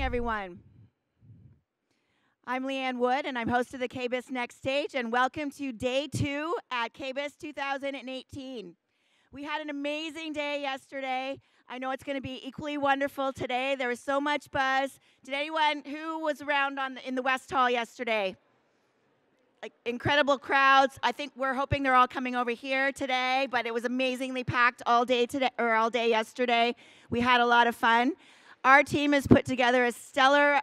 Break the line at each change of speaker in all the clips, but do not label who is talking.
everyone. I'm Leanne Wood, and I'm host of the KBISNeXT stage, and welcome to day 2 at KBIS 2018. We had an amazing day yesterday. I know it's going to be equally wonderful today. There was so much buzz. Did anyone who was around in the West Hall yesterday? Like incredible crowds. I think we're hoping they're all coming over here today, but it was amazingly packed all day today or all day yesterday. We had a lot of fun. Our team has put together a stellar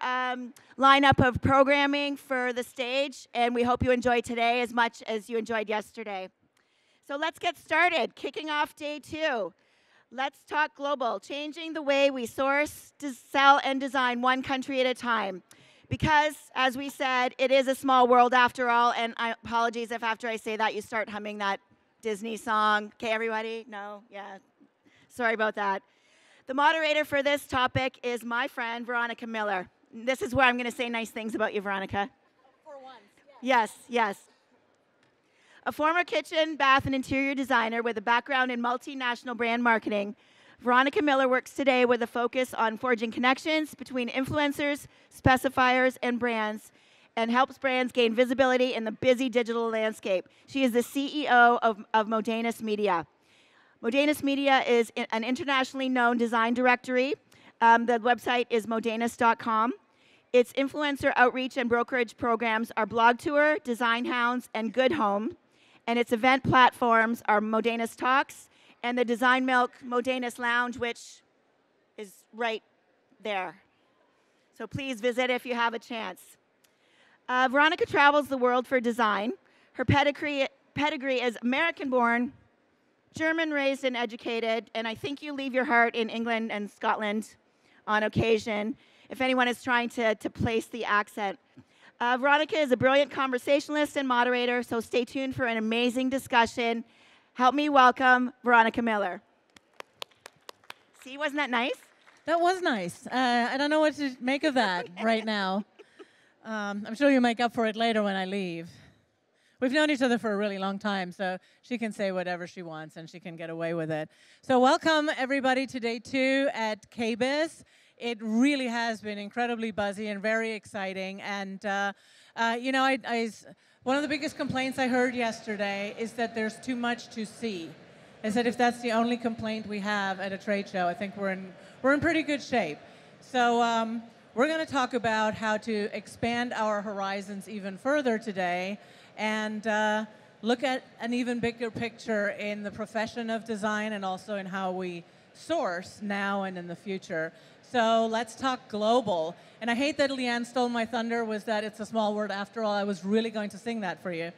lineup of programming for the stage, and we hope you enjoy today as much as you enjoyed yesterday. So let's get started. Kicking off day 2. Let's talk global, changing the way we source, sell, and design one country at a time. Because, as we said, it is a small world after all, and apologies if after I say that you start humming that Disney song. Okay, everybody? No? Yeah. Sorry about that. The moderator for this topic is my friend, Veronika Miller. This is where I'm going to say nice things about you, Veronika.
For once,
yes. Yes. A former kitchen, bath, and interior designer with a background in multinational brand marketing, Veronika Miller works today with a focus on forging connections between influencers, specifiers, and brands, and helps brands gain visibility in the busy digital landscape. She is the CEO of Modenus Media. Modenus Media is an internationally known design directory. The website is modenus.com. Its influencer outreach and brokerage programs are Blog Tour, Design Hounds, and Good Home. And its event platforms are Modenus Talks and the Design Milk Modenus Lounge, which is right there. So please visit if you have a chance. Veronika travels the world for design. Her pedigree is American-born, German-raised and educated, and I think you leave your heart in England and Scotland on occasion, if anyone is trying to place the accent. Veronika is a brilliant conversationalist and moderator, so stay tuned for an amazing discussion. Help me welcome Veronika Miller. See, wasn't that nice?
That was nice. I don't know what to make of that right now. I'm sure you'll make up for it later when I leave. We've known each other for a really long time, so she can say whatever she wants and she can get away with it. So welcome, everybody, to day 2 at KBIS. It really has been incredibly buzzy and very exciting. And, you know, one of the biggest complaints I heard yesterday is that there's too much to see. I said if that's the only complaint we have at a trade show, I think we're in pretty good shape. So we're going to talk about how to expand our horizons even further today and look at an even bigger picture in the profession of design and also in how we source now and in the future. So let's talk global. And I hate that Leanne stole my thunder, was that it's a small word after all. I was really going to sing that for you.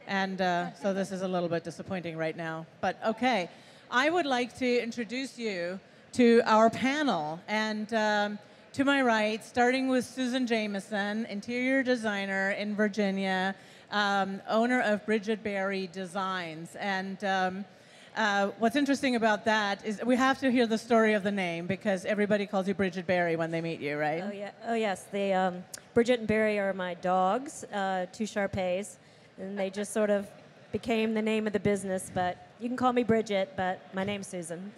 And so this is a little bit disappointing right now. But okay, I would like to introduce you to our panel. And to my right, starting with Susan Jameson, interior designer in Virginia, owner of Bridget Berry Designs. And what's interesting about that is we have to hear the story of the name because everybody calls you Bridget Berry when they meet you, right?
Oh, yeah. Oh yes. Bridget and Berry are my dogs, 2 Shar-Peis, and they just sort of became the name of the business. But you can call me Bridget, but my name's Susan.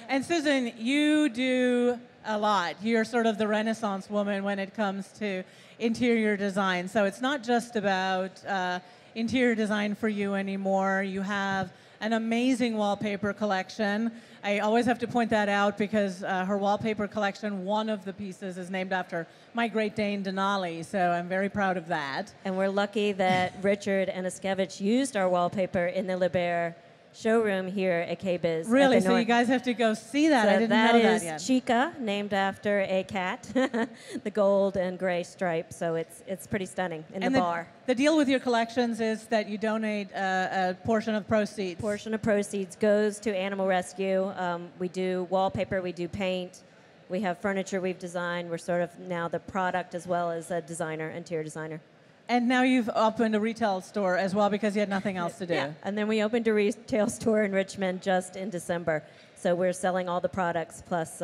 And Susan, you do a lot. You're sort of the Renaissance woman when it comes to interior design. So it's not just about interior design for you anymore. You have an amazing wallpaper collection. I always have to point that out because her wallpaper collection, one of the pieces is named after my Great Dane Denali, so I'm very proud of that.
And we're lucky that Richard Anaskevich used our wallpaper in the Liber showroom here at KBIS.
Really? So you guys have to go see that? I didn't know that yet.
That is Chica, named after a cat, the gold and gray stripe. So it's pretty stunning in the bar.
The deal with your collections is that you donate a portion of proceeds.
Portion of proceeds goes to animal rescue. We do wallpaper, we do paint, we have furniture we've designed. We're sort of now the product as well as a designer, interior designer.
And now you've opened a retail store as well because you had nothing else to do.
Yeah, and then we opened a retail store in Richmond just in December. So we're selling all the products plus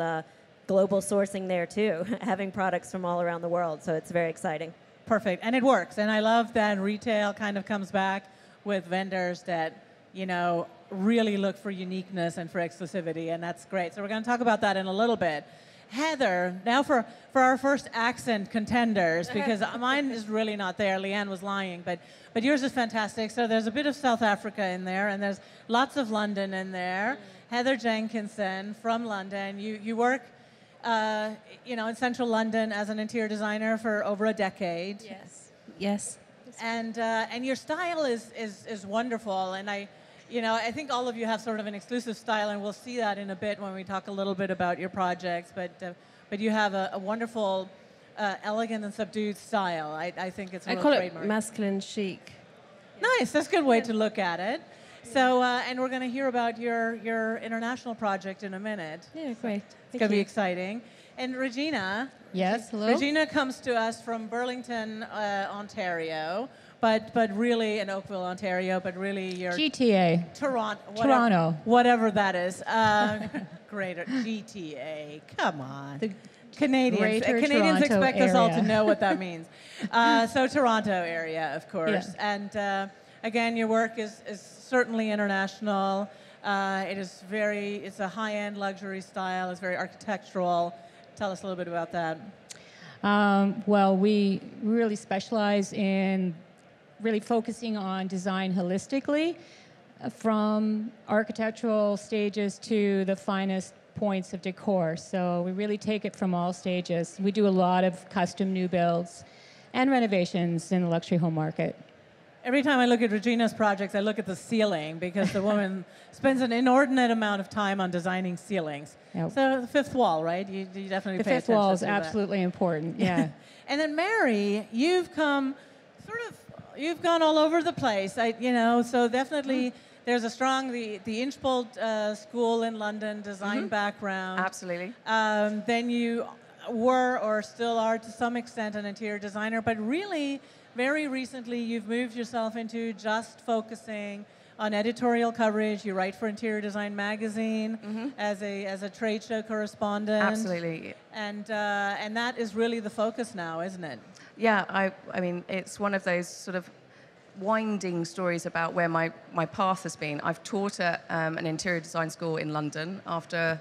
global sourcing there too, having products from all around the world. So it's very exciting.
Perfect, and it works. And I love that retail kind of comes back with vendors that, you know, really look for uniqueness and for exclusivity, and that's great. So we're going to talk about that in a little bit. Heather, now for our first accent contenders, because mine is really not there. Leanne was lying, but yours is fantastic. So there's a bit of South Africa in there, and there's lots of London in there. Heather Jenkinson from London. You work, in central London as an interior designer for over a decade.
Yes. Yes.
And your style is wonderful, and I think all of you have sort of an exclusive style, and we'll see that in a bit when we talk a little bit about your projects. But you have a wonderful, elegant and subdued style. I think it's a real trademark.
I call it masculine chic.
Nice. That's a good way to look at it. So, and we're going to hear about your international project in a minute.
Yeah, great.
It's going to be exciting. And Regina.
Yes, hello.
Regina comes to us from Burlington, Ontario, but really in Oakville, Ontario, but really you're
GTA.
Toronto. Whatever that is. Greater GTA. Come on.
The
Canadians
Toronto
expect us all to
area.
know what that means. So Toronto area, of course.
Yeah.
And again, your work is certainly international. It's a high-end luxury style. It's very architectural. Tell us a little bit about that.
Well, we really specialize in really focusing on design holistically, from architectural stages to the finest points of decor. So we really take it from all stages. We do a lot of custom new builds and renovations in the luxury home market.
Every time I look at Regina's projects, I look at the ceiling, because the woman spends an inordinate amount of time on designing ceilings.
Yep.
So the fifth wall, right? You definitely
The
pay
fifth wall
attention
is
to that.
absolutely important, yeah.
And then Mary, you've gone all over the place. So definitely there's a strong, the Inchbold School in London design background.
Absolutely.
Then you were, or still are to some extent, an interior designer, but really very recently you've moved yourself into just focusing on editorial coverage. You write for Interior Design Magazine as a trade show correspondent.
Absolutely.
And that is really the focus now, isn't it?
Yeah, I mean, it's one of those sort of winding stories about where my path has been. I've taught at an interior design school in London after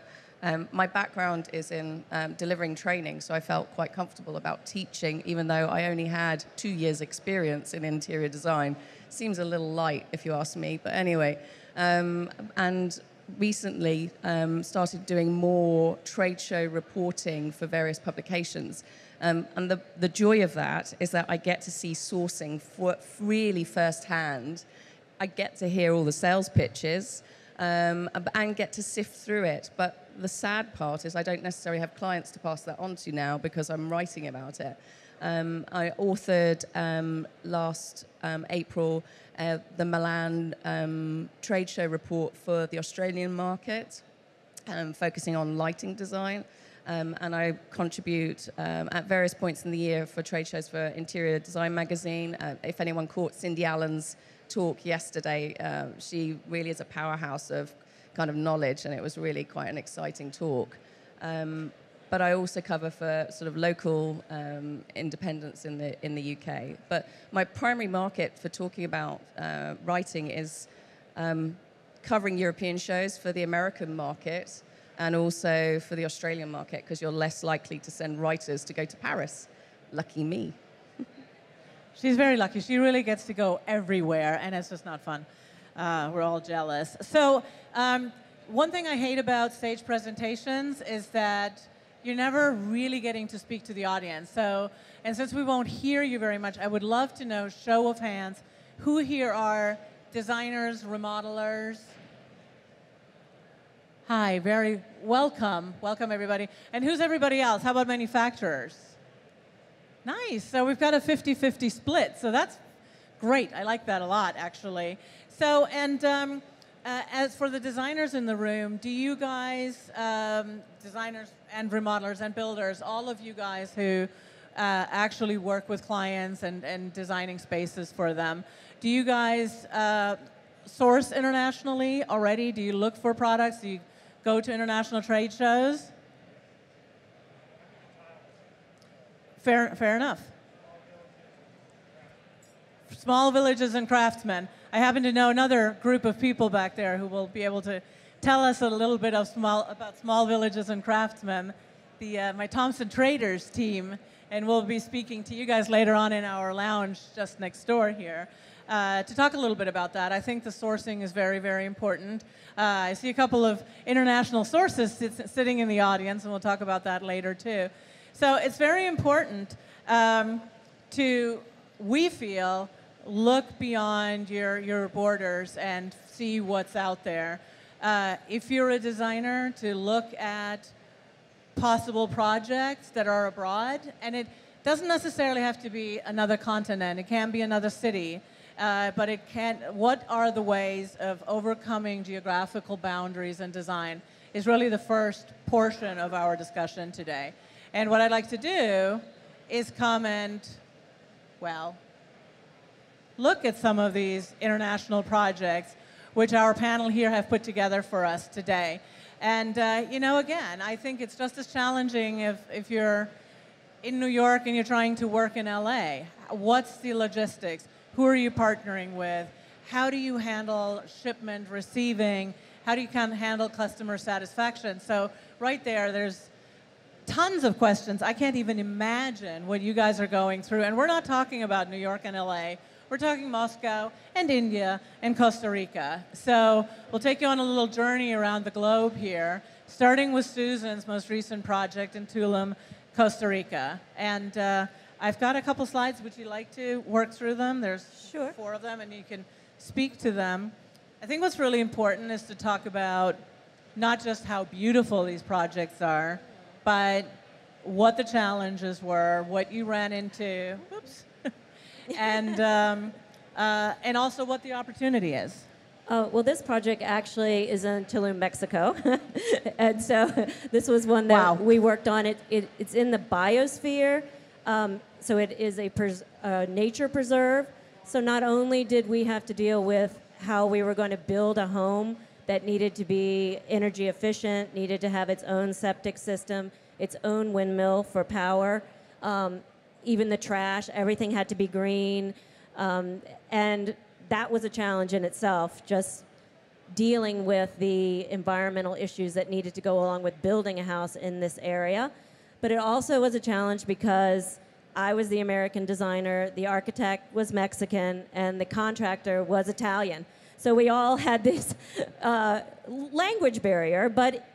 my background is in delivering training, so I felt quite comfortable about teaching, even though I only had 2 years' experience in interior design. Seems a little light, if you ask me, but anyway. And recently started doing more trade show reporting for various publications. And the joy of that is that I get to see sourcing really firsthand. I get to hear all the sales pitches and get to sift through it. But the sad part is I don't necessarily have clients to pass that on to now because I'm writing about it. I authored last April the Milan trade show report for the Australian market, focusing on lighting design. And I contribute at various points in the year for trade shows for Interior Design Magazine. If anyone caught Cindy Allen's talk yesterday, she really is a powerhouse of kind of knowledge, and it was really quite an exciting talk. But I also cover for sort of local independents in the UK. But my primary market for talking about writing is covering European shows for the American market, and also for the Australian market, because you're less likely to send writers to go to Paris. Lucky me.
She's very lucky. She really gets to go everywhere, and it's just not fun. We're all jealous. So one thing I hate about stage presentations is that you're never really getting to speak to the audience. So, and since we won't hear you very much, I would love to know, show of hands, who here are designers, remodelers? Hi, very welcome. Welcome, everybody. And who's everybody else? How about manufacturers? Nice. So we've got a 50-50 split. So that's great. I like that a lot, actually. So, and as for the designers in the room, do you guys, designers and remodelers and builders, all of you guys who actually work with clients and designing spaces for them, do you guys source internationally already? Do you look for products? Do you go to international trade shows? Fair enough. Small villages and craftsmen. I happen to know another group of people back there who will be able to tell us a little bit of about small villages and craftsmen. my Thomson Traders team, and we'll be speaking to you guys later on in our lounge just next door here to talk a little bit about that. I think the sourcing is very, very important. I see a couple of international sources sitting in the audience, and we'll talk about that later too. So it's very important to, we feel, look beyond your borders and see what's out there. If you're a designer, to look at possible projects that are abroad, and it doesn't necessarily have to be another continent. It can be another city, but it can. What are the ways of overcoming geographical boundaries in design is really the first portion of our discussion today. And what I'd like to do is comment, well, look at some of these international projects which our panel here have put together for us today. And, you know, again, I think it's just as challenging if you're in New York and you're trying to work in LA. What's the logistics? Who are you partnering with? How do you handle shipment, receiving? How do you handle customer satisfaction? So right there's tons of questions. I can't even imagine what you guys are going through. And we're not talking about New York and LA. We're talking Moscow and India and Costa Rica. So we'll take you on a little journey around the globe here, starting with Susan's most recent project in Tulum, Costa Rica. And I've got a couple slides. Would you like to work through them? There's
Sure.
4 of them, and you can speak to them. I think what's really important is to talk about not just how beautiful these projects are, but what the challenges were, what you ran into. Whoops. And also what the opportunity is.
Well, this project actually is in Tulum, Mexico. And so this was one that we worked on. It's in the biosphere. So it is a nature preserve. So not only did we have to deal with how we were going to build a home that needed to be energy efficient, needed to have its own septic system, its own windmill for power, even the trash, everything had to be green. And that was a challenge in itself, just dealing with the environmental issues that needed to go along with building a house in this area. But it also was a challenge because I was the American designer, the architect was Mexican, and the contractor was Italian. So we all had this language barrier, but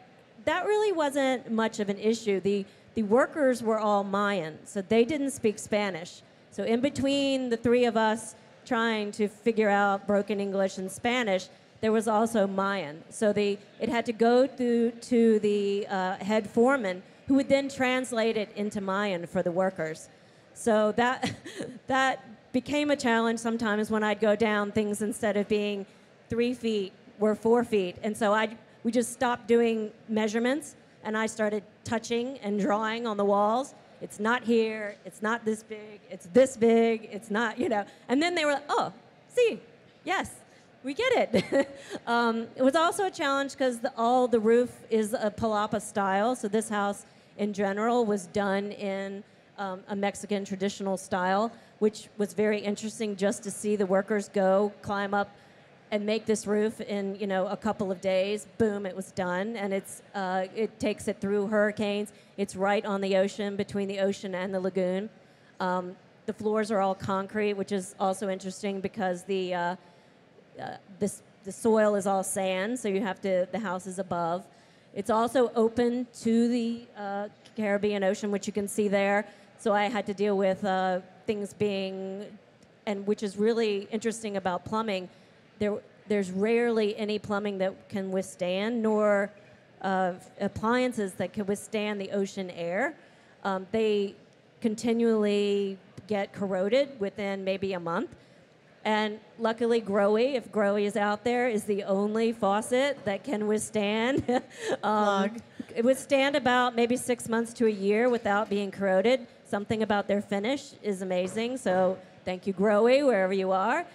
that really wasn't much of an issue. The workers were all Mayan, so they didn't speak Spanish. So in between the 3 of us trying to figure out broken English and Spanish, there was also Mayan. So it had to go through to the head foreman, who would then translate it into Mayan for the workers. So that became a challenge sometimes when I'd go down. Things, instead of being 3 feet, were 4 feet. And so we just stopped doing measurements, and I started touching and drawing on the walls. It's not here, it's not this big, it's this big, it's not, you know. And then they were like, oh, see, yes, we get it. It was also a challenge because all the roof is a palapa style. So this house in general was done in a Mexican traditional style, which was very interesting just to see the workers go, climb up, and make this roof in, you know, a couple of days. Boom, it was done. And it takes it through hurricanes. It's right on the ocean, between the ocean and the lagoon. The floors are all concrete, which is also interesting because the soil is all sand, so the house is above. It's also open to the Caribbean Ocean, which you can see there. So I had to deal with things being, and which is really interesting about plumbing, there's rarely any plumbing that can withstand, nor appliances that can withstand the ocean air. They continually get corroded within maybe a month. And luckily, Growy, if Growy is out there, is the only faucet that can withstand about maybe 6 months to a year without being corroded. Something about their finish is amazing. So thank you, Growy, wherever you are.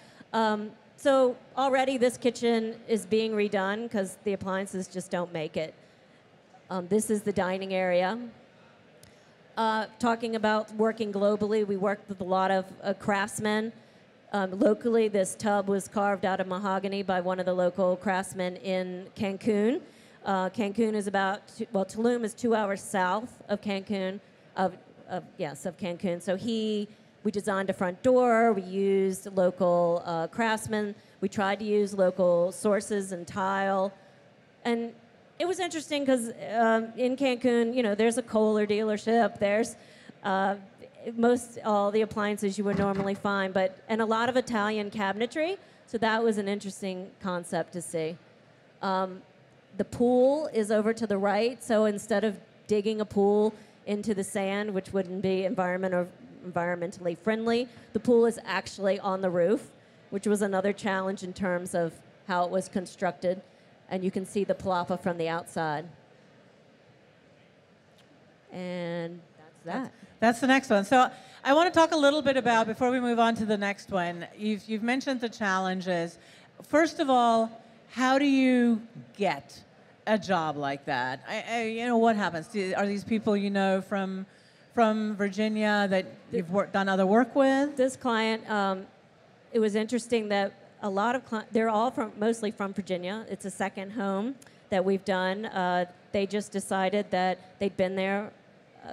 So already this kitchen is being redone because the appliances just don't make it. This is the dining area. Talking about working globally, we worked with a lot of craftsmen. Locally, this tub was carved out of mahogany by one of the local craftsmen in Cancun. Cancun is Tulum is 2 hours south of Cancun, of Cancun. So we designed a front door. We used local craftsmen. We tried to use local sources and tile. And it was interesting because in Cancun, there's a Kohler dealership. There's all the appliances you would normally find, and a lot of Italian cabinetry. So that was an interesting concept to see. The pool is over to the right. So instead of digging a pool into the sand, which wouldn't be environmentally friendly, the pool is actually on the roof, which was another challenge in terms of how it was constructed. And you can see the palapa from the outside. And that's that.
That's the next one. So I want to talk a little bit about, before we move on to the next one, you've mentioned the challenges. First of all, how do you get a job like that? What happens? Are these people from Virginia that you've done other work with?
This client, it was interesting that a lot of clients, they're all mostly from Virginia. It's a second home that we've done. They just decided that they'd been there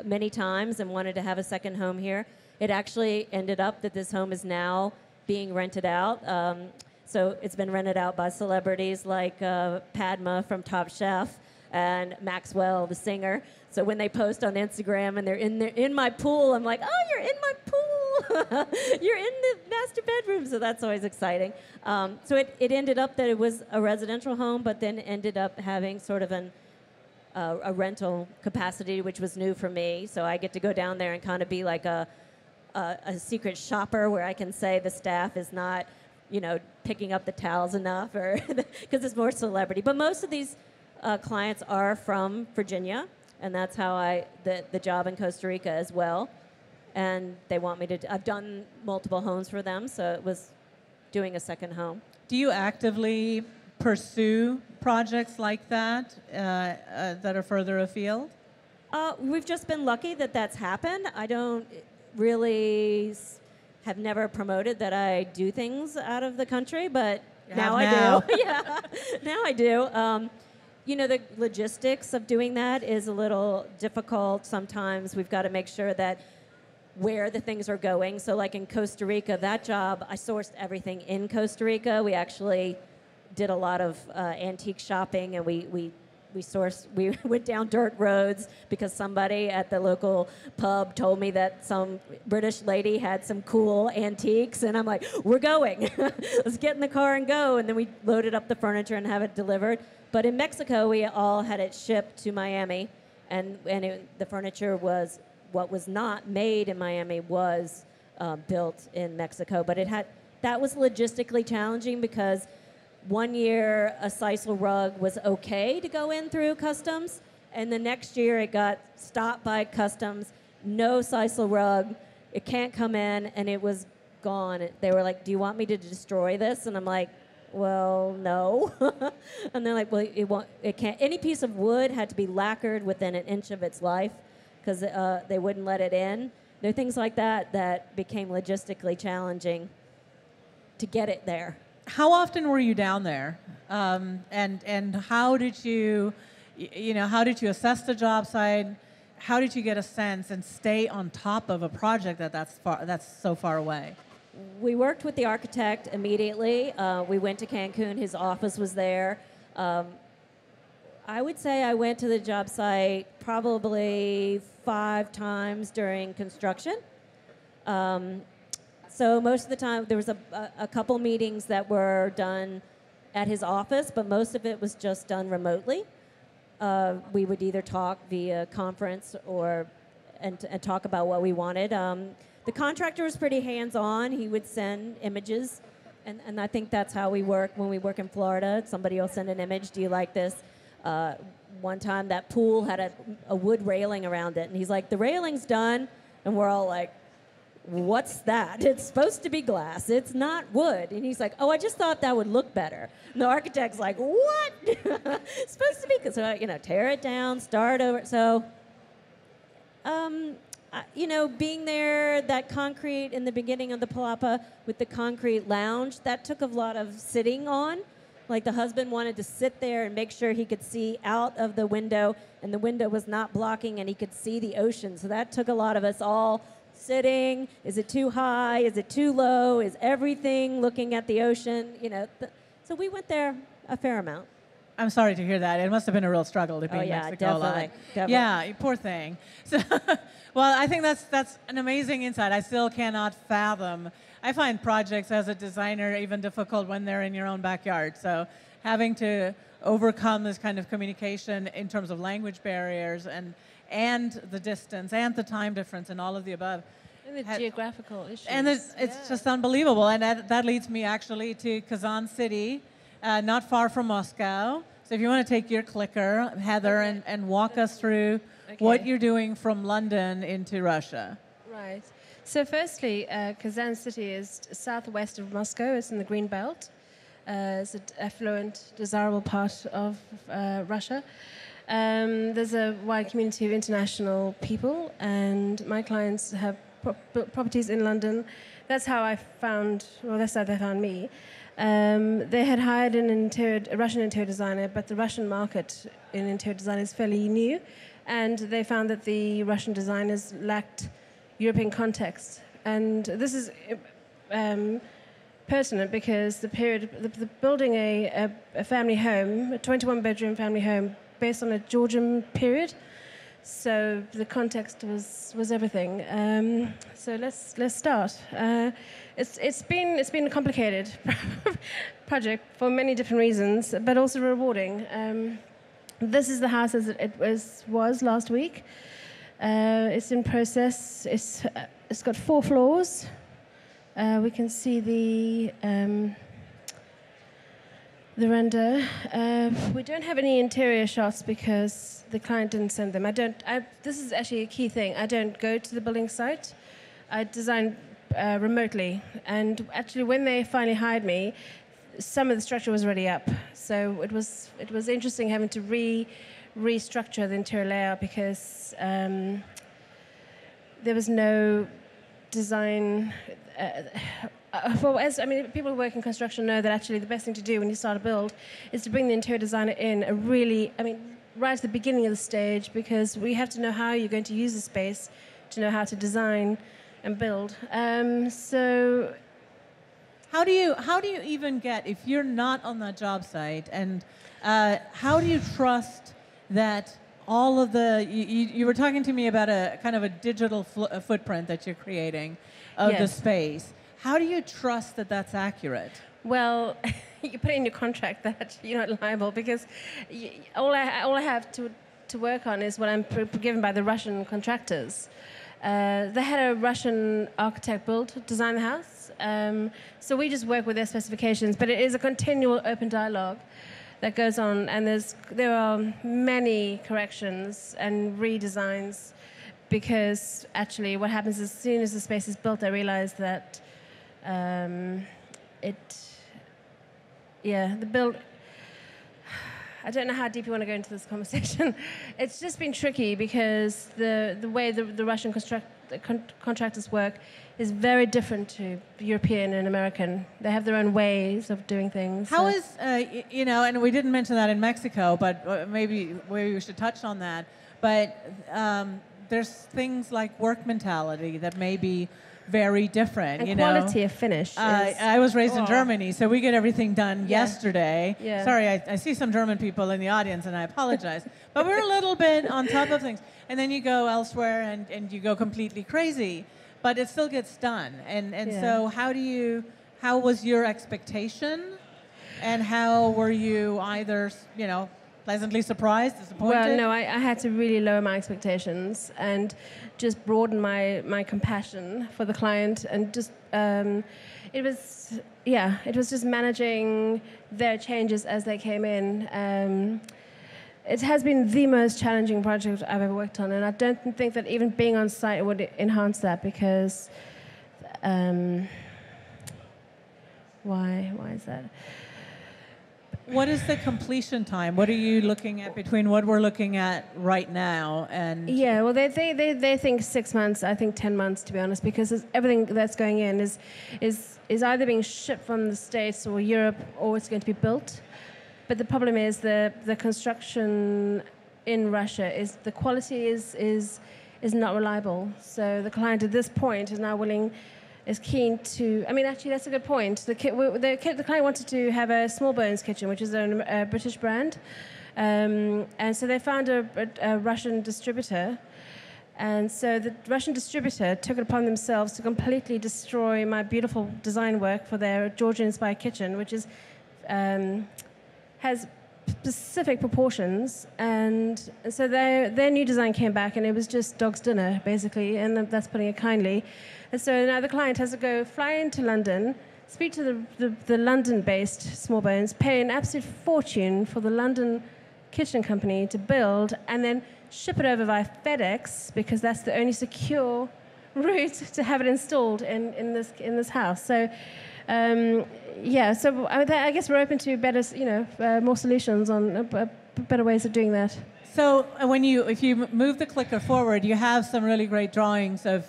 many times and wanted to have a second home here. It actually ended up that this home is now being rented out. So it's been rented out by celebrities like Padma from Top Chef and Maxwell, the singer. So when they post on Instagram and they're in my pool, I'm like, oh, you're in my pool. You're in the master bedroom. So that's always exciting. So it ended up that it was a residential home, but then ended up having sort of a rental capacity, which was new for me. So I get to go down there and kind of be like a secret shopper where I can say the staff is not, picking up the towels enough, or because it's more celebrity. But most of these clients are from Virginia, and that's how the job in Costa Rica as well. And they want me to. I've done multiple homes for them, so it was doing a second home.
Do you actively pursue projects like that that are further afield?
We've just been lucky that that's happened. I don't really have never promoted that I do things out of the country, but now I do. Yeah, now I do. The logistics of doing that is a little difficult. Sometimes we've got to make sure that where the things are going. So like in Costa Rica, that job, I sourced everything in Costa Rica. We actually did a lot of antique shopping, and we went down dirt roads because somebody at the local pub told me that some British lady had some cool antiques, and I'm like, we're going. Let's get in the car and go. And then we loaded up the furniture and have it delivered. But in Mexico, we all had it shipped to Miami, and the furniture was, what was not made in Miami was built in Mexico. But that was logistically challenging because one year a sisal rug was okay to go in through customs, and the next year it got stopped by customs. No sisal rug, it can't come in, and it was gone. They were like, do you want me to destroy this? And I'm like, well, no. And they're like, well, it can't. Any piece of wood had to be lacquered within an inch of its life because they wouldn't let it in. There are things like that became logistically challenging to get it there.
How often were you down there, and how did you assess the job site? How did you get a sense and stay on top of a project that's so far away?
We worked with the architect immediately. We went to Cancun. His office was there. I would say I went to the job site probably 5 times during construction. So most of the time, there was a couple meetings that were done at his office, but most of it was just done remotely. We would either talk via conference and talk about what we wanted. The contractor was pretty hands-on. He would send images, and I think that's how we work when we work in Florida. Somebody will send an image. Do you like this? One time, that pool had a wood railing around it, and he's like, the railing's done, and we're all like, what's that? It's supposed to be glass. It's not wood. And he's like, oh, I just thought that would look better. And the architect's like, what? It's supposed to be, so, tear it down, start over. So, being there, that concrete in the beginning of the palapa with the concrete lounge, that took a lot of sitting on Like the husband wanted to sit there and make sure he could see out of the window, and the window was not blocking, and he could see the ocean. So that took a lot of us all sitting. Is it too high? Is it too low? Is everything looking at the ocean? You know. So we went there a fair amount.
I'm sorry to hear that. It must have been a real struggle to be in Mexico a lot.
Definitely.
Yeah, poor thing. So, well, I think that's an amazing insight. I still cannot fathom. I find projects as a designer even difficult when they're in your own backyard. So having to overcome this kind of communication in terms of language barriers and the distance and the time difference and all of the above.
And the geographical issues.
And it's just unbelievable. And that leads me actually to Kazan City, not far from Moscow. So if you want to take your clicker, Heather, and walk us through what you're doing from London into Russia.
Right. So firstly, Kazan City is southwest of Moscow. It's in the Green Belt. It's an affluent, desirable part of Russia. There's a wide community of international people, and my clients have properties in London. That's how that's how they found me. They had hired a Russian interior designer, but the Russian market in interior design is fairly new, and they found that the Russian designers lacked European context. And this is pertinent because the building a family home, a 21-bedroom family home, based on a Georgian period. So the context was everything. So let's start. It's been a complicated project for many different reasons, but also rewarding. This is the house as it was last week. It's in process. It's got 4 floors. We can see the render. We don't have any interior shots because the client didn't send them. This is actually a key thing. I don't go to the building site. I design remotely. And actually, when they finally hired me, some of the structure was already up. So it was interesting having to restructure the interior layout because there was no design. People who work in construction know that actually the best thing to do when you start a build is to bring the interior designer in right at the beginning of the stage, because we have to know how you're going to use the space to know how to design and build. So
how do you even get, if you're not on that job site, and how do you trust that all of you were talking to me about a kind of a digital footprint that you're creating of the space. How do you trust that that's accurate?
Well, you put it in your contract that you're not liable, because all I have to work on is what I'm given by the Russian contractors. They had a Russian architect design the house. So we just work with their specifications, but it is a continual open dialogue that goes on, and there are many corrections and redesigns, because actually what happens is as soon as the space is built, I realize that the build. I don't know how deep you want to go into this conversation. It's just been tricky because the way the Russian contractors work is very different to European and American. They have their own ways of doing things.
How is, and we didn't mention that in Mexico, but maybe we should touch on that. But there's things like work mentality that may be very different.
And quality of finish.
I was raised in Germany, so we get everything done yesterday.
Yeah.
Sorry, I see some German people in the audience, and I apologize. But we're a little bit on top of things. And then you go elsewhere, and you go completely crazy. But it still gets done. And so how was your expectation? And how were you either, pleasantly surprised, disappointed?
Well, no, I had to really lower my expectations and just broaden my compassion for the client, and just it was just managing their changes as they came in. It has been the most challenging project I've ever worked on, and I don't think that even being on site would enhance that, because why is that?
what is the completion time? What are you looking at between what we're looking at right now and?
Yeah, well, they think 6 months. I think 10 months, to be honest, because everything that's going in is either being shipped from the States or Europe, or it's going to be built. But the problem is the construction in Russia is the quality is not reliable. So the client at this point is now is keen to. I mean, actually, that's a good point. The client wanted to have a Small Bones kitchen, which is a British brand, and so they found a Russian distributor. And so the Russian distributor took it upon themselves to completely destroy my beautiful design work for their Georgian-inspired kitchen, which is has specific proportions. And so their new design came back, and it was just dog's dinner, basically, and that's putting it kindly. And so now the client has to fly into London, speak to the London-based Small Bones, pay an absolute fortune for the London kitchen company to build, and then ship it over via FedEx, because that's the only secure route to have it installed in this house. So, so I guess we're open to better, more solutions on better ways of doing that.
So if you move the clicker forward, you have some really great drawings of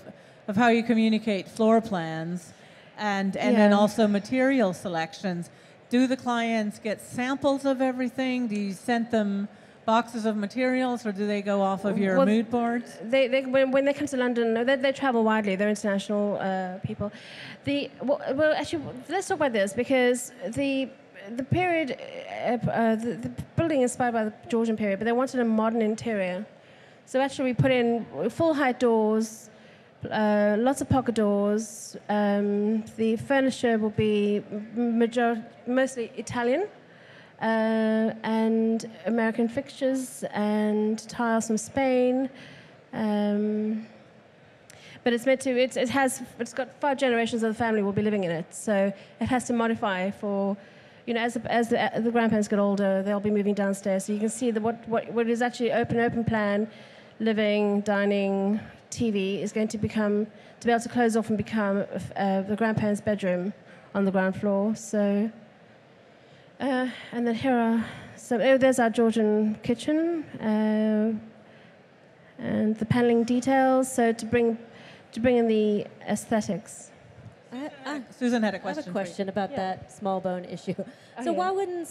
how you communicate floor plans and then also material selections. Do the clients get samples of everything? Do you send them boxes of materials, or do they go off of your mood boards?
When they come to London, they travel widely. They're international people. Actually, let's talk about this, because the period, the building is inspired by the Georgian period, but they wanted a modern interior. So actually, we put in full height doors, lots of pocket doors. The furniture will be mostly Italian. And American fixtures and tiles from Spain, but it's meant to. It's got 5 generations of the family will be living in it, so it has to modify for, as the grandparents get older, they'll be moving downstairs. So you can see that what is actually open plan, living, dining, TV is going to be able to close off and become the grandparents' bedroom on the ground floor. So. And then here are there's our Georgian kitchen, and the paneling details. So to bring in the aesthetics.
Susan had a question.
I have a question about that small bone issue. So why wouldn't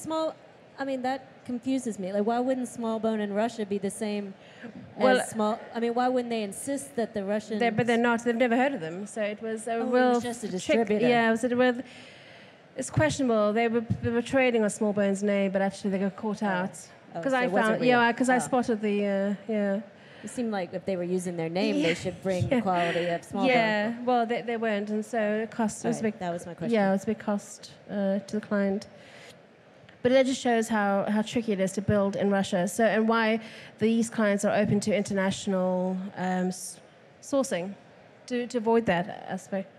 that confuses me. Like, why wouldn't small bone in Russia be the same as small? I mean, why wouldn't they insist that the Russians?
But they're not. They've never heard of them. So it was
it was just a distributor.
It's questionable. They were trading on Small Bone's name, but actually they got caught out. Because I spotted the
It seemed like if they were using their name, they should bring the quality of Small Bone.
Yeah, well, they weren't, and so it cost.
That was my question.
Yeah, it was a big cost to the client. But it just shows how tricky it is to build in Russia. So, and why these clients are open to international sourcing to avoid that aspect.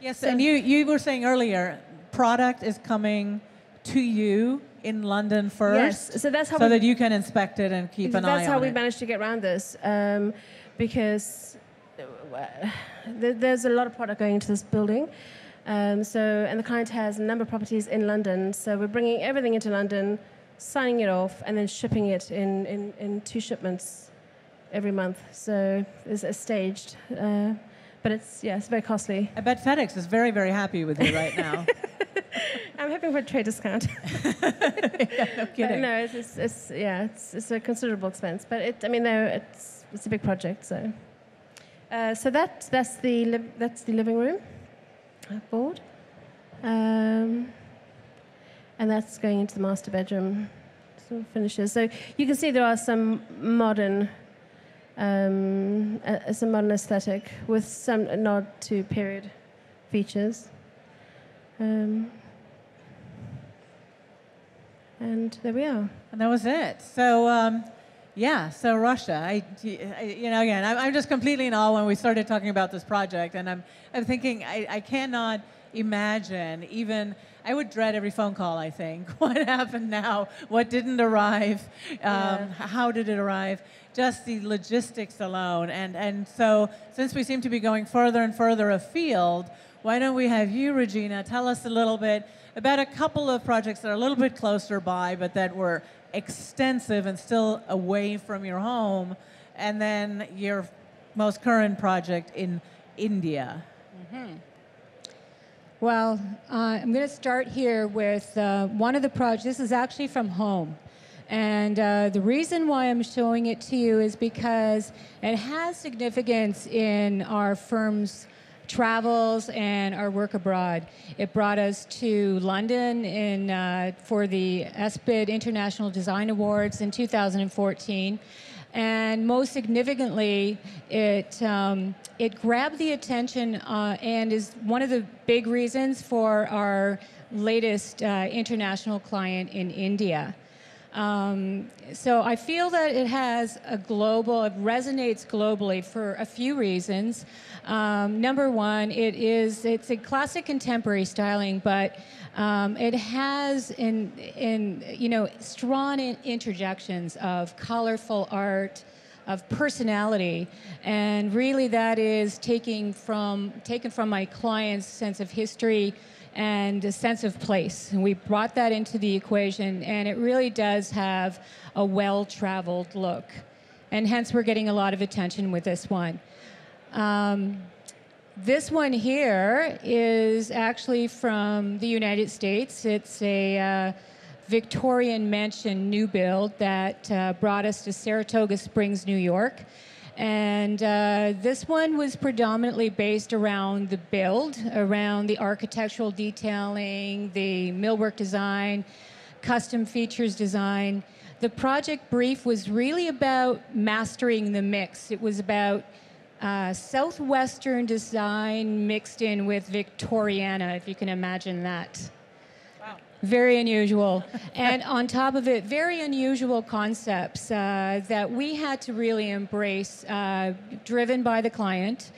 Yes, and you were saying earlier, product is coming to you in London first,
yes. So that's how
that you can inspect it and keep an eye on it.
That's how we managed to get around this, because there's a lot of product going into this building. And the client has a number of properties in London, so we're bringing everything into London, signing it off, and then shipping it in 2 shipments every month. So it's staged. But it's very costly.
I bet FedEx is very, very happy with you right now.
I'm hoping for a trade discount.
Yeah, no kidding.
But no, it's a considerable expense. But it's a big project. So that's the living room board, and that's going into the master bedroom sort of finishes. So you can see there are some modern. Some modern aesthetic with some nod to period features, and there we are.
And that was it. So, so Russia. Again, I'm just completely in awe when we started talking about this project, and I'm thinking I cannot imagine, even, I would dread every phone call, I think. What happened now? What didn't arrive? How did it arrive? Just the logistics alone. And so, since we seem to be going further and further afield, why don't we have you, Regina, tell us a little bit about a couple of projects that are a little bit closer by, but that were extensive and still away from your home, and then your most current project in India.
Mm-hmm. Well, I'm going to start here with one of the projects. This is actually from home. And the reason why I'm showing it to you is because it has significance in our firm's travels and our work abroad. It brought us to London for the ESPID International Design Awards in 2014. And most significantly, it grabbed the attention and is one of the big reasons for our latest international client in India. So I feel that it resonates globally for a few reasons. Number one, it's a classic contemporary styling, but it has strong interjections of colorful art, of personality, and really that is taken from my client's sense of history and a sense of place. And we brought that into the equation, and it really does have a well-traveled look. And hence we're getting a lot of attention with this one. This one here is actually from the United States. It's a Victorian mansion new build that brought us to Saratoga Springs, New York. And this one was predominantly based around the build, around the architectural detailing, the millwork design, custom features design. The project brief was really about mastering the mix. It was about Southwestern design mixed in with Victoriana, if you can imagine that. Wow. Very unusual. And on top of it, very unusual concepts that we had to really embrace, driven by the client.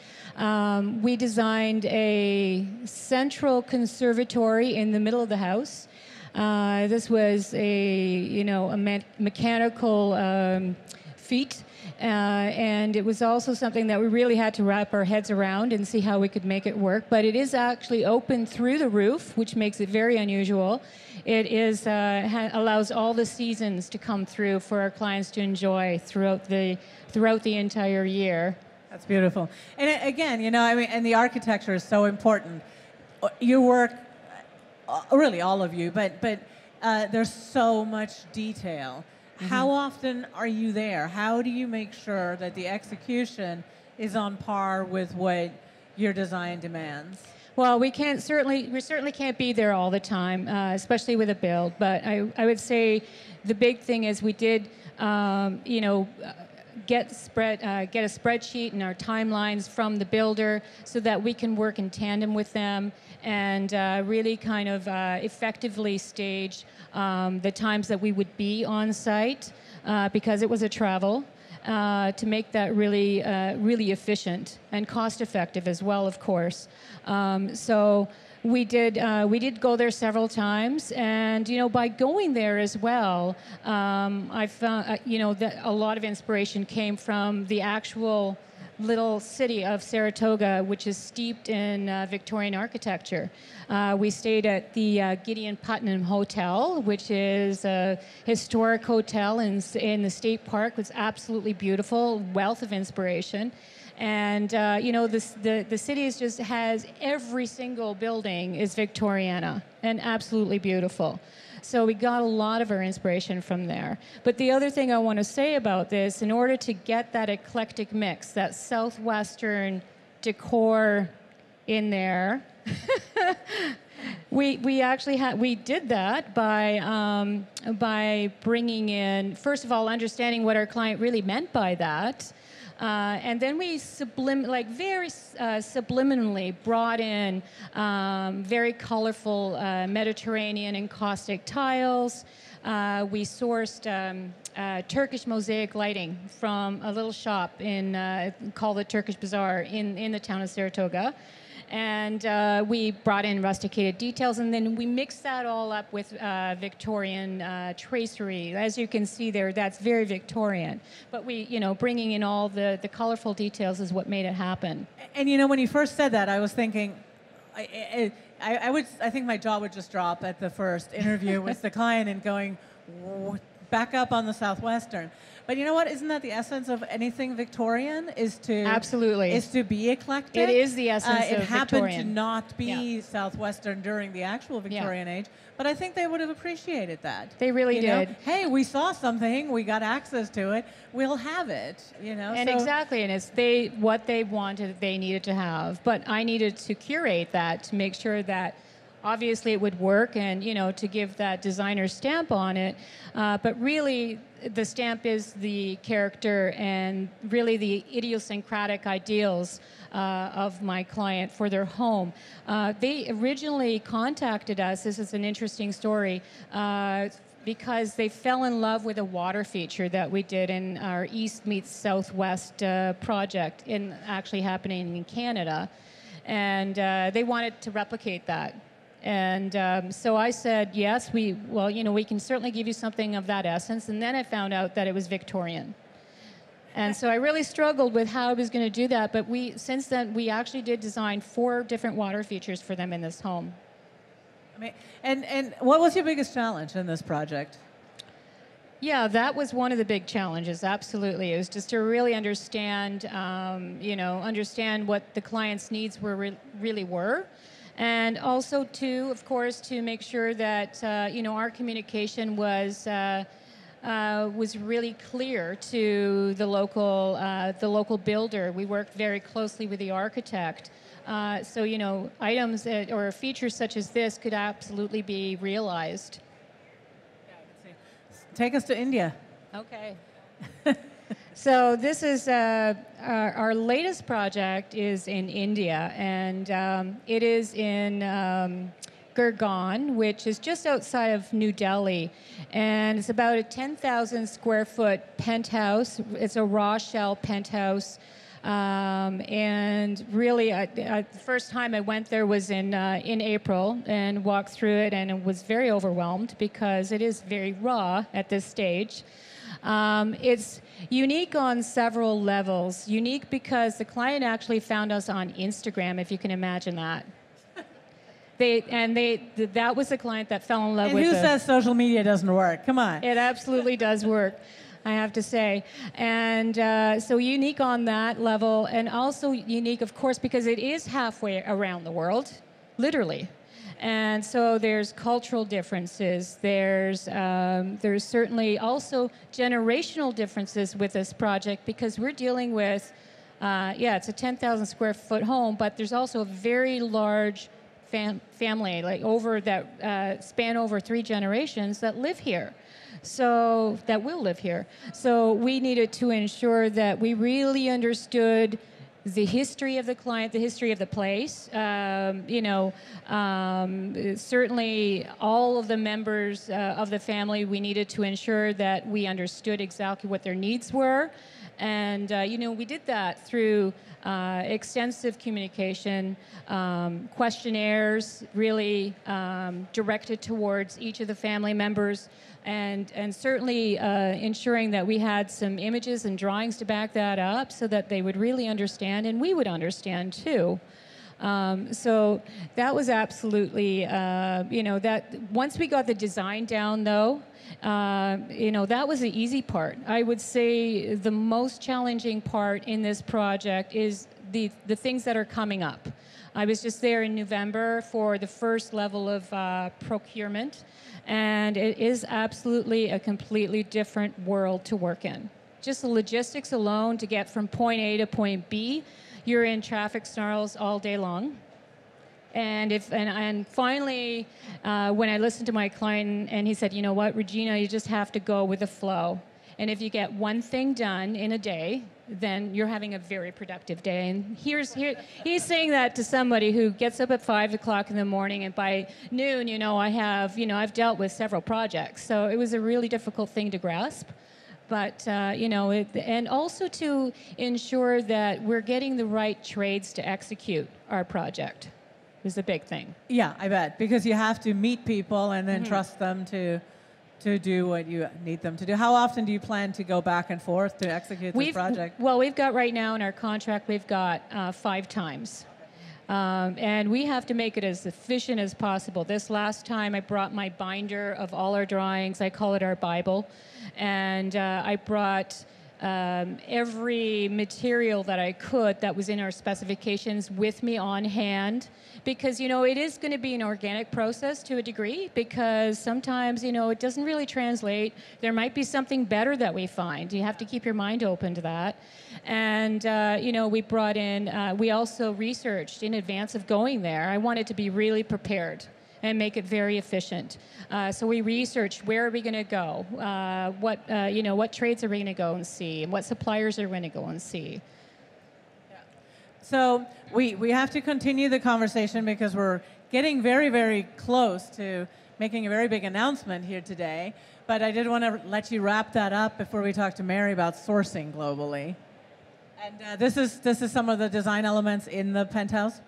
We designed a central conservatory in the middle of the house. This was a mechanical feat. And it was also something that we really had to wrap our heads around and see how we could make it work. But it is actually open through the roof, which makes it very unusual. It is allows all the seasons to come through for our clients to enjoy throughout the entire year.
That's beautiful. And again, and the architecture is so important. Your work, really all of you, but there's so much detail. Mm-hmm. How often are you there? How do you make sure that the execution is on par with what your design demands?
Well, we certainly can't be there all the time, especially with a build. But I would say the big thing is we did, get a spreadsheet and our timelines from the builder so that we can work in tandem with them and really kind of effectively stage the times that we would be on site because it was a travel to make that really efficient and cost effective as well, of course. So we did go there several times, and by going there as well, I found that a lot of inspiration came from the actual little city of Saratoga, which is steeped in Victorian architecture. We stayed at the Gideon Putnam Hotel, which is a historic hotel in the state park. It's absolutely beautiful, wealth of inspiration. And the city has every single building is Victoriana and absolutely beautiful. So we got a lot of our inspiration from there. But the other thing I want to say about this, in order to get that eclectic mix, that Southwestern decor in there, we did that by bringing in, first of all, understanding what our client really meant by that. And then we subliminally brought in very colorful Mediterranean and caustic tiles. We sourced Turkish mosaic lighting from a little shop called the Turkish Bazaar in the town of Saratoga. And we brought in rusticated details, and then we mixed that all up with Victorian tracery. As you can see there, that's very Victorian. But we, bringing in all the colorful details is what made it happen.
And when you first said that, I was thinking, I think my jaw would just drop at the first interview with the client and going, back up on the Southwestern. But you know what? Isn't that the essence of anything Victorian?
Absolutely.
Is to be eclectic.
It is the essence of Victorian.
It happened to not be Southwestern during the actual Victorian age, but I think they would have appreciated that.
They really did.
Hey, we saw something, we got access to it, we'll have it.
And exactly, and it's what they wanted, they needed to have. But I needed to curate that to make sure that obviously it would work, and to give that designer stamp on it. But really, the stamp is the character and really the idiosyncratic ideals of my client for their home. They originally contacted us, this is an interesting story, because they fell in love with a water feature that we did in our East Meets Southwest project, actually happening in Canada. And they wanted to replicate that. And so I said, yes, we can certainly give you something of that essence. And then I found out that it was Victorian. And so I really struggled with how I was going to do that. But since then, we actually did design 4 different water features for them in this home.
And what was your biggest challenge in this project?
Yeah, that was one of the big challenges, absolutely. It was just to really understand, understand what the client's needs really were. And also, of course, to make sure that our communication was really clear to the local builder. We worked very closely with the architect, so items or features such as this could absolutely be realized.
Yeah, I can see. Take us to India.
Okay. So this is our latest project is in India, and it is in Gurgaon, which is just outside of New Delhi, and it's about a 10,000 square foot penthouse. It's a raw shell penthouse, and really, the first time I went there was in April and walked through it, and was very overwhelmed because it is very raw at this stage. It's unique on several levels. Unique because the client actually found us on Instagram, if you can imagine that. That was the client that fell in love with.
And who says social media doesn't work? Come on.
It absolutely does work, I have to say. And so unique on that level, and also unique, of course, because it is halfway around the world, literally. And so there's cultural differences. There's certainly also generational differences with this project, because we're dealing with, it's a 10,000 square foot home, but there's also a very large family, span over 3 generations that live here. So that will live here. So we needed to ensure that we really understood the history of the client, the history of the place. Certainly all of the members of the family, we needed to ensure that we understood exactly what their needs were. And, we did that through extensive communication, questionnaires really directed towards each of the family members, and certainly ensuring that we had some images and drawings to back that up so that they would really understand, and we would understand too. So that was absolutely, that once we got the design down though, that was the easy part. I would say the most challenging part in this project is the things that are coming up. I was just there in November for the first level of procurement, and it is absolutely a completely different world to work in. Just the logistics alone to get from point A to point B, you're in traffic snarls all day long. And finally, when I listened to my client, and he said, you know what, Regina, you just have to go with the flow. And if you get one thing done in a day, then you're having a very productive day. And he's saying that to somebody who gets up at 5 o'clock in the morning, and by noon, I've dealt with several projects. So it was a really difficult thing to grasp. But, and also to ensure that we're getting the right trades to execute our project is a big thing.
Yeah, I bet. Because you have to meet people and then trust them to do what you need them to do. How often do you plan to go back and forth to execute this project?
Well, we've got right now in our contract, we've got 5 times. And we have to make it as efficient as possible. This last time I brought my binder of all our drawings. I call it our Bible. And I brought every material that I could that was in our specifications with me on hand. Because, it is going to be an organic process to a degree, because sometimes, it doesn't really translate. There might be something better that we find. You have to keep your mind open to that. And, we brought in, we also researched in advance of going there. I wanted to be really prepared and make it very efficient. So we researched, where are we going to go? What trades are we going to go and see? And what suppliers are we going to go and see?
So we have to continue the conversation because we're getting very, very close to making a very big announcement here today. But I did want to let you wrap that up before we talk to Mary about sourcing globally. And this is some of the design elements in the penthouse.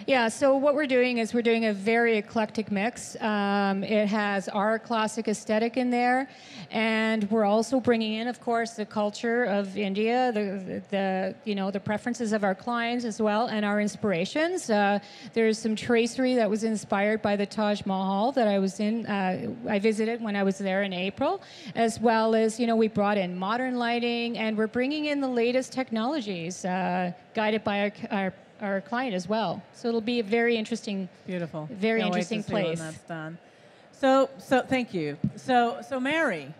Yeah, so what we're doing is we're doing a very eclectic mix. It has our classic aesthetic in there, and we're also bringing in, of course, the culture of India, the preferences of our clients as well, and our inspirations. There's some tracery that was inspired by the Taj Mahal that I was in. I visited when I was there in April, as well as we brought in modern lighting, and we're bringing in the latest technologies, guided by our client as well. So it'll be a very interesting,
beautiful,
very
Can't
interesting
wait to see
place.
when that's done. So thank you. So Mary,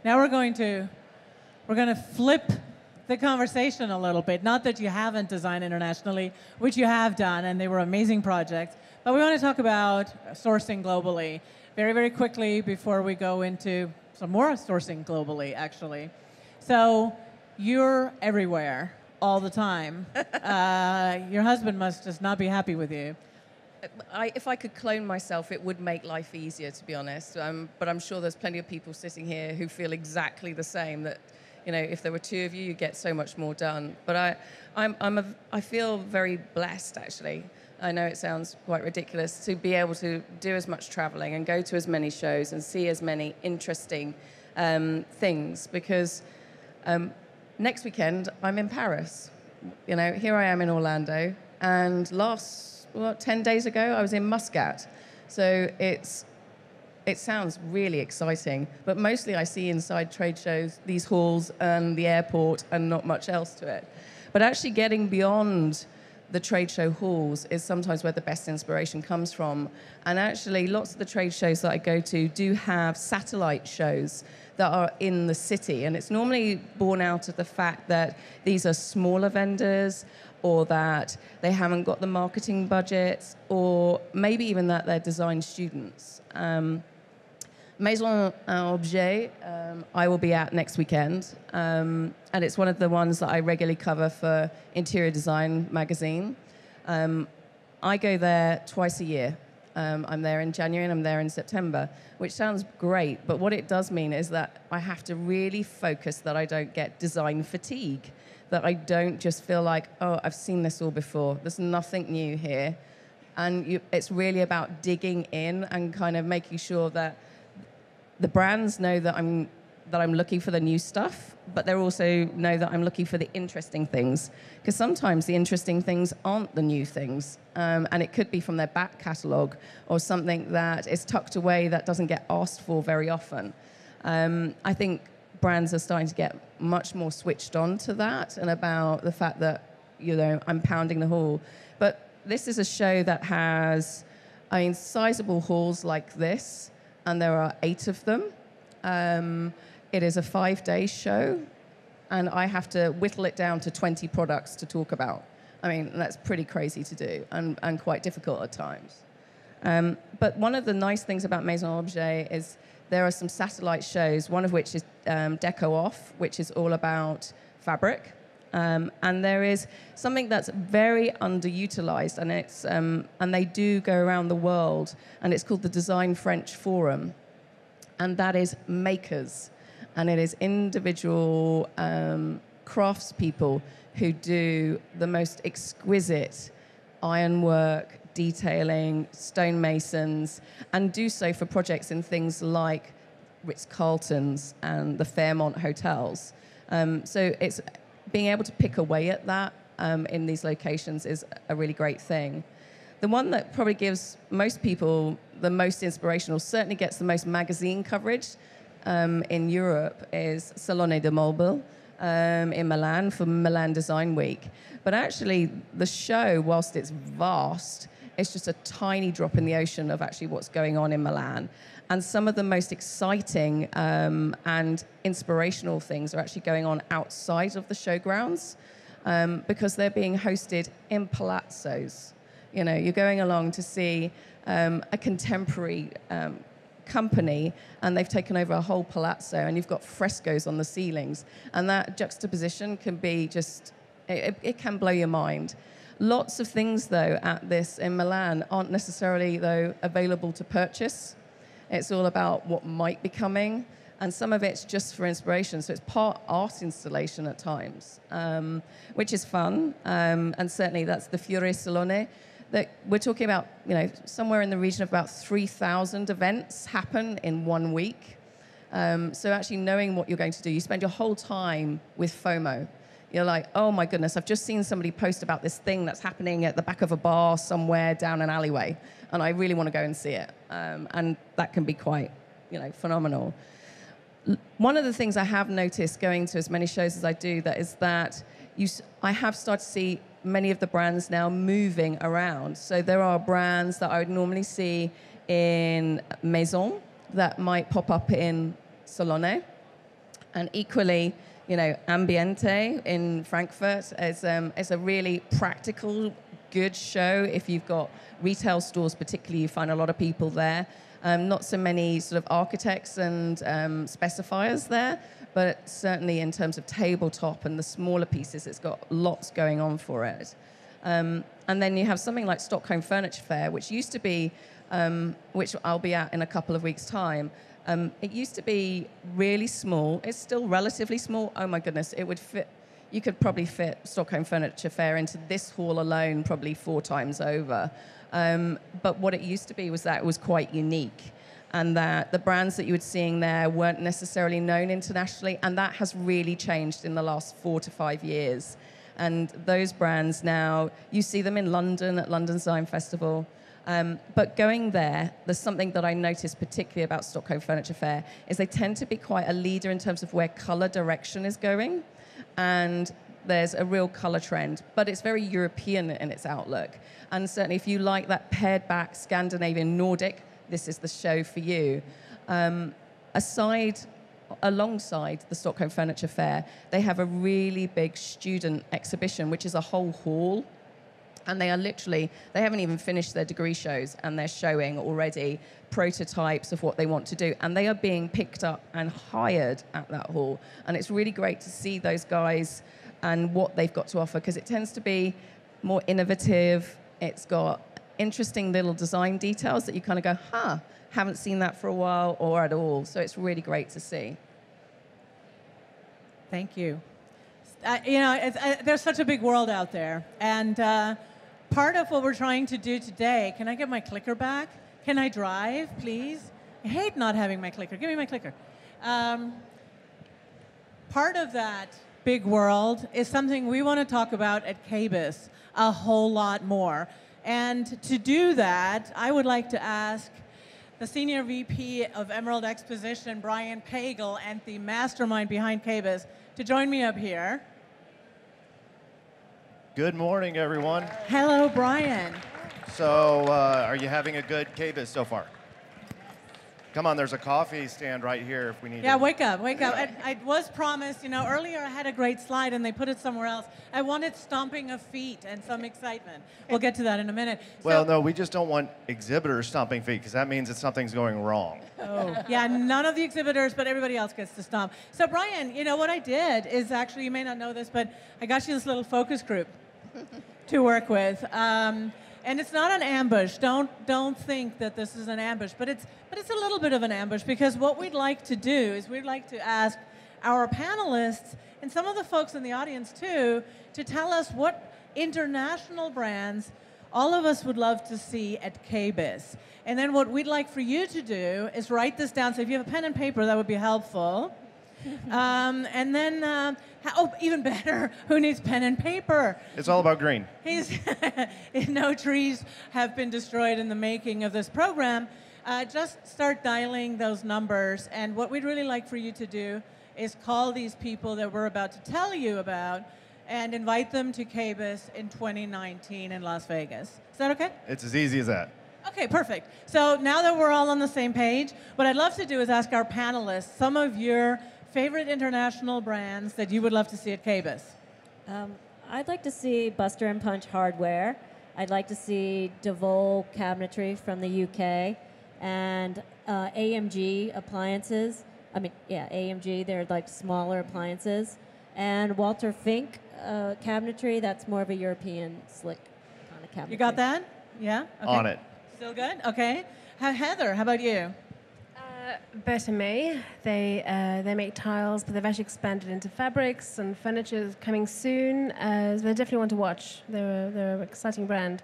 now we're going to flip the conversation a little bit. Not that you haven't designed internationally, which you have done, and they were amazing projects. But we want to talk about sourcing globally very, very quickly before we go into some more sourcing globally, actually. So you're everywhere all the time. Your husband must just not be happy with you.
If I could clone myself, it would make life easier, to be honest. But I'm sure there's plenty of people sitting here who feel exactly the same, that, if there were 2 of you, you'd get so much more done. But I feel very blessed, actually. I know it sounds quite ridiculous to be able to do as much traveling and go to as many shows and see as many interesting things, because next weekend, I'm in Paris. Here I am in Orlando, and 10 days ago, I was in Muscat. So it sounds really exciting, but mostly I see inside trade shows, these halls and the airport, and not much else to it. But actually getting beyond the trade show halls is sometimes where the best inspiration comes from. And actually, lots of the trade shows that I go to do have satellite shows that are in the city. And it's normally born out of the fact that these are smaller vendors, or that they haven't got the marketing budgets, or maybe even that they're design students. Maison Objet, I will be at next weekend. And it's one of the ones that I regularly cover for Interior Design magazine. I go there twice a year. I'm there in January and I'm there in September, which sounds great, but what it does mean is that I have to really focus that I don't get design fatigue, that I don't just feel like, oh, I've seen this all before. There's nothing new here. And it's really about digging in and kind of making sure that the brands know that I'm looking for the new stuff, but they also know that I'm looking for the interesting things. Because sometimes the interesting things aren't the new things. And it could be from their back catalogue or something that is tucked away that doesn't get asked for very often. I think brands are starting to get much more switched on to that and about the fact that, I'm pounding the hall. But this is a show that has, sizable halls like this, and there are 8 of them. It is a 5-day show, and I have to whittle it down to 20 products to talk about. That's pretty crazy to do and quite difficult at times. But one of the nice things about Maison Objet is there are some satellite shows, one of which is Deco Off, which is all about fabric. And there is something that's very underutilized, and it's and they do go around the world, and it's called the Design French Forum, and that is makers. and it is individual craftspeople who do the most exquisite ironwork, detailing, stonemasons, and do so for projects in things like Ritz-Carlton's and the Fairmont hotels. So it's being able to pick away at that in these locations is a really great thing. The one that probably gives most people the most inspiration, or certainly gets the most magazine coverage in Europe, is Salone del Mobile in Milan for Milan Design Week. But actually, the show, whilst it's vast, it's just a tiny drop in the ocean of actually what's going on in Milan. And some of the most exciting and inspirational things are actually going on outside of the showgrounds because they're being hosted in palazzos. You know, you're going along to see a contemporary company, and they've taken over a whole palazzo, and you've got frescoes on the ceilings. And that juxtaposition can be just, it can blow your mind. Lots of things, though, at this in Milan aren't necessarily, though, available to purchase. It's all about what might be coming, and some of it's just for inspiration. So it's part art installation at times, which is fun, and certainly that's the Fiore Salone. That we're talking about, you know, somewhere in the region of about 3,000 events happen in 1 week. So actually knowing what you're going to do, you spend your whole time with FOMO. You're like, oh my goodness, I've just seen somebody post about this thing that's happening at the back of a bar somewhere down an alleyway, and I really want to go and see it. And that can be quite, you know, phenomenal. One of the things I have noticed going to as many shows as I do, that is that I have started to see many of the brands now moving around. So there are brands that I would normally see in Maison that might pop up in Salone. And equally, you know, Ambiente in Frankfurt is a really practical, good show. If you've got retail stores particularly, you find a lot of people there. Not so many sort of architects and specifiers there, but certainly in terms of tabletop and the smaller pieces, it's got lots going on for it. And then you have something like Stockholm Furniture Fair, which used to be, which I'll be at in a couple of weeks' time. It used to be really small. It's still relatively small. Oh my goodness, it would fit. You could probably fit Stockholm Furniture Fair into this hall alone probably 4 times over. But what it used to be was that it was quite unique, and that the brands that you were seeing there weren't necessarily known internationally, and that has really changed in the last 4 to 5 years. And those brands now, you see them in London at London Design Festival. But going there, there's something that I noticed particularly about Stockholm Furniture Fair, is they tend to be quite a leader in terms of where colour direction is going. And there's a real colour trend, but it's very European in its outlook. And certainly if you like that pared back Scandinavian Nordic, this is the show for you. Alongside the Stockholm Furniture Fair, they have a really big student exhibition, which is a whole hall. And they are literally, they haven't even finished their degree shows, and they're showing already prototypes of what they want to do. And they are being picked up and hired at that hall. And it's really great to see those guys and what they've got to offer, because it tends to be more innovative. It's got interesting little design details that you kind of go, haven't seen that for a while or at all. So it's really great to see.
Thank you. You know, there's such a big world out there. And part of what we're trying to do today, can I get my clicker back? Can I drive, please? I hate not having my clicker. Give me my clicker. Part of that big world is something we want to talk about at KBIS a whole lot more. And to do that, I would like to ask the Senior VP of Emerald Exposition, Brian Pagel, and the mastermind behind KBIS to join me up here.
Good morning, everyone.
Hello, Brian.
So, are you having a good KBIS so far? Come on, there's a coffee stand right here if we need
Yeah,
to.
wake up, wake up. I was promised, you know, earlier I had a great slide and they put it somewhere else. I wanted stomping of feet and some excitement. We'll get to that in a minute.
Well, no, we just don't want exhibitors stomping feet, because that means that something's going wrong.
Oh, yeah, none of the exhibitors, but everybody else gets to stomp. So, Brian, you know, what I did is actually, you may not know this, but I got you this little focus group to work with. And it's not an ambush. Don't think that this is an ambush, but it's a little bit of an ambush, because what we'd like to do is we'd like to ask our panelists and some of the folks in the audience too to tell us what international brands all of us would love to see at KBIS. And then what we'd like for you to do is write this down. So if you have a pen and paper, that would be helpful. And then, even better, who needs pen and paper?
It's all about green.
No trees have been destroyed in the making of this program. Just start dialing those numbers. And what we'd really like for you to do is call these people that we're about to tell you about and invite them to KBIS in 2019 in Las Vegas. Is that okay?
It's as easy as that.
Okay, perfect. So now that we're all on the same page, what I'd love to do is ask our panelists some of your favorite international brands that you would love to see at KBIS.
I'd like to see Buster & Punch hardware. I'd like to see DeVol cabinetry from the UK, and AMG appliances. AMG, they're like smaller appliances. And Walter Fink cabinetry, that's more of a European slick kind of cabinetry.
You got that? Yeah? Okay.
On it.
Still good? Okay. Heather, how about you?
Better May. They make tiles, but they've actually expanded into fabrics, and furniture is coming soon. So they definitely want to watch. They're an exciting brand.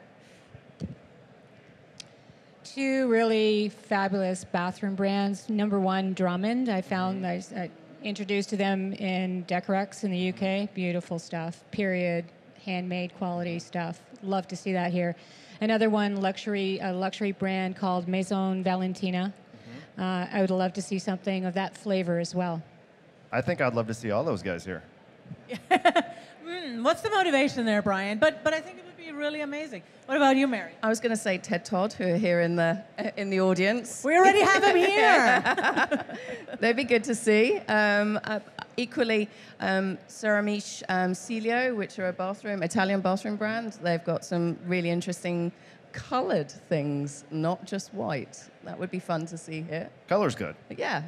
Two really fabulous bathroom brands. Number one, Drummond. I found I introduced to them in Decorex in the UK. Beautiful stuff. Period. Handmade quality stuff. Love to see that here. Another one, a luxury brand called Maison Valentina. I would love to see something of that flavor as well.
I think I'd love to see all those guys here.
What's the motivation there, Brian? But I think it would be really amazing. What about you, Mary?
I was going to say Ted Todd, who are here in the audience.
We already have him here.
They'd be good to see. Equally, Ceramiche Celio, which are Italian bathroom brand. They've got some really interesting colored things, not just white. That would be fun to see here.
Color's good.
But yeah.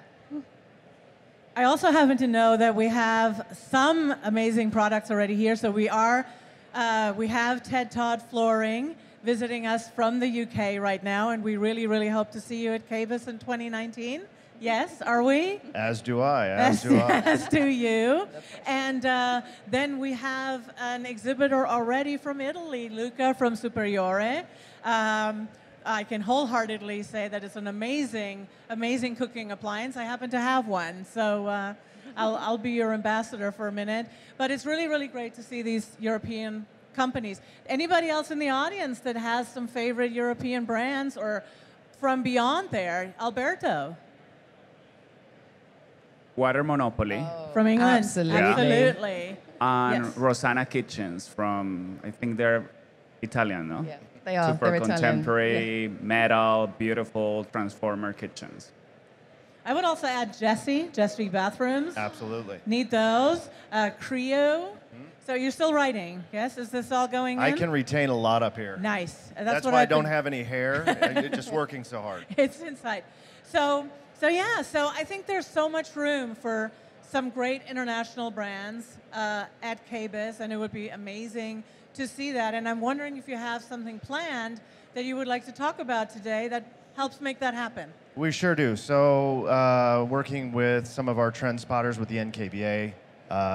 I also happen to know that we have some amazing products already here. So we have Ted Todd Flooring visiting us from the UK right now, and we really, really hope to see you at KBIS in 2019. Yes, are we?
As do I. As do I.
As do you. And then we have an exhibitor already from Italy, Luca from Superiore. I can wholeheartedly say that it's an amazing, amazing cooking appliance. I happen to have one, so I'll be your ambassador for a minute. But it's really, really great to see these European companies. Anybody else in the audience that has some favorite European brands or from beyond there? Alberto.
Water Monopoly.
From England.
Absolutely.
Absolutely.
And
Yes.
Rosanna Kitchens from, I think they're Italian, no?
Yeah, they are.
Super
They're Italian.
contemporary, metal, beautiful transformer kitchens.
I would also add Jessie Bathrooms.
Absolutely.
Need those. Creo. So you're still writing, yes? Is this all going in?
I can retain a lot up here.
Nice.
That's
what
why I
I've
don't
been-
have any hair. You're just working so hard.
It's inside. So I think there's so much room for some great international brands at KBIS, and it would be amazing to see that. And I'm wondering if you have something planned that you would like to talk about today that helps make that happen.
We sure do. So working with some of our trend spotters with the NKBA,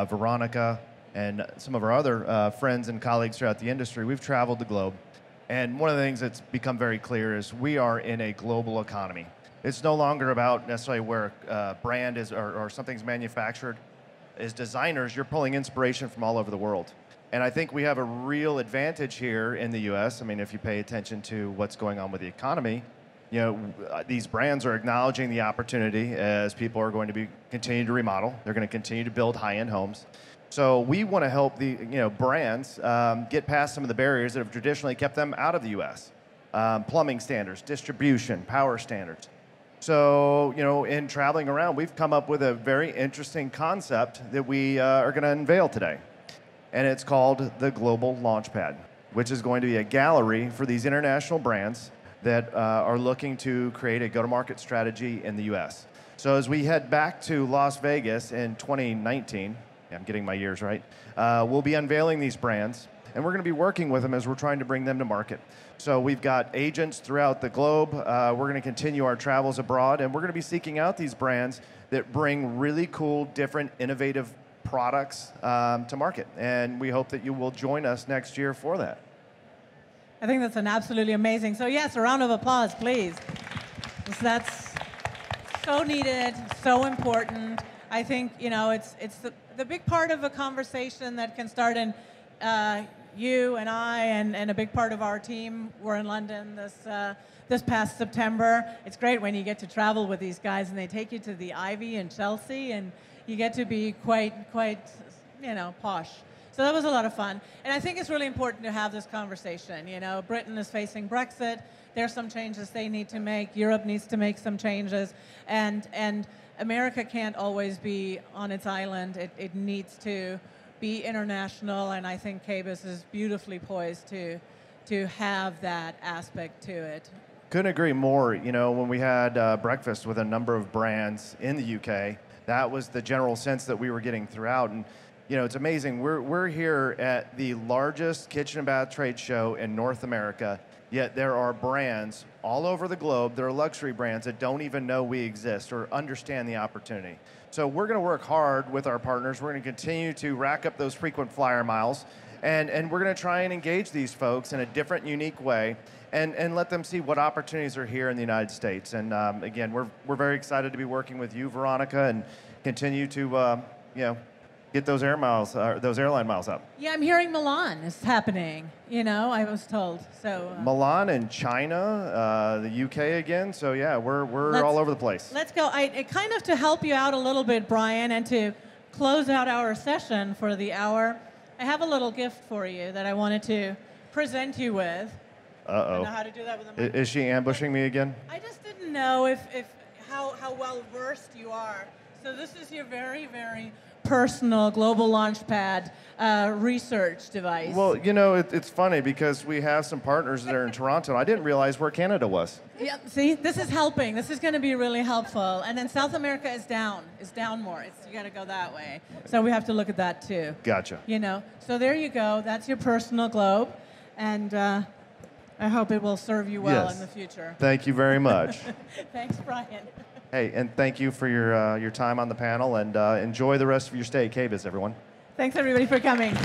Veronika, and some of our other friends and colleagues throughout the industry, we've traveled the globe. And one of the things that's become very clear is we are in a global economy. It's no longer about necessarily where a brand is or something's manufactured. As designers, you're pulling inspiration from all over the world. And I think we have a real advantage here in the US. I mean, if you pay attention to what's going on with the economy, you know, these brands are acknowledging the opportunity as people are going to continue to remodel. They're going to continue to build high-end homes. So we want to help the brands get past some of the barriers that have traditionally kept them out of the U.S. Plumbing standards, distribution, power standards. So in traveling around, we've come up with a very interesting concept that we are going to unveil today, and it's called the Global Launchpad, which is going to be a gallery for these international brands that are looking to create a go-to-market strategy in the U.S. So as we head back to Las Vegas in 2019. I'm getting my years right. We'll be unveiling these brands, and we're going to be working with them as we're trying to bring them to market. So we've got agents throughout the globe. We're going to continue our travels abroad, and we're going to be seeking out these brands that bring really cool, different, innovative products to market. And we hope that you will join us next year for that.
I think that's an absolutely amazing. So yes, a round of applause, please. That's so needed, so important. I think, you know, it's the big part of a conversation that can start in you and I and a big part of our team were in London this past September. It's great when you get to travel with these guys and they take you to the Ivy in Chelsea and you get to be quite, you know, posh. So that was a lot of fun. And I think it's really important to have this conversation. You know, Britain is facing Brexit. There's some changes they need to make. Europe needs to make some changes. And America can't always be on its island. It needs to be international. And I think KBIS is beautifully poised to have that aspect to it.
Couldn't agree more. You know, when we had breakfast with a number of brands in the UK, that was the general sense that we were getting throughout. And you know, it's amazing. We're here at the largest kitchen and bath trade show in North America, yet there are brands all over the globe that are luxury brands that don't even know we exist or understand the opportunity. So we're going to work hard with our partners. We're going to continue to rack up those frequent flyer miles, and we're going to try and engage these folks in a different, unique way and let them see what opportunities are here in the United States. And again, we're very excited to be working with you, Veronika, and continue to, you know, get those those airline miles up.
Yeah, I'm hearing Milan is happening. You know, I was told. So
Milan and China, the UK again. So yeah, we're all over the place.
Let's go. Kind of to help you out a little bit, Brian, and to close out our session for the hour, I have a little gift for you that I wanted to present you with.
Uh-oh.
I know how to do that with a mic.
Is she ambushing me again?
I just didn't know how well versed you are. So this is your very, very personal Global Launchpad research device.
Well, you know, it's funny because we have some partners that are in Toronto. And I didn't realize where Canada was.
Yeah, see, this is helping. This is going to be really helpful. And then South America is down more. You got to go that way. So we have to look at that too.
Gotcha.
You know, so there you go. That's your personal globe. And I hope it will serve you well in the future.
Thank you very much.
Thanks, Brian.
Hey, and thank you for your time on the panel, and enjoy the rest of your stay at KBIS, everyone.
Thanks, everybody, for coming.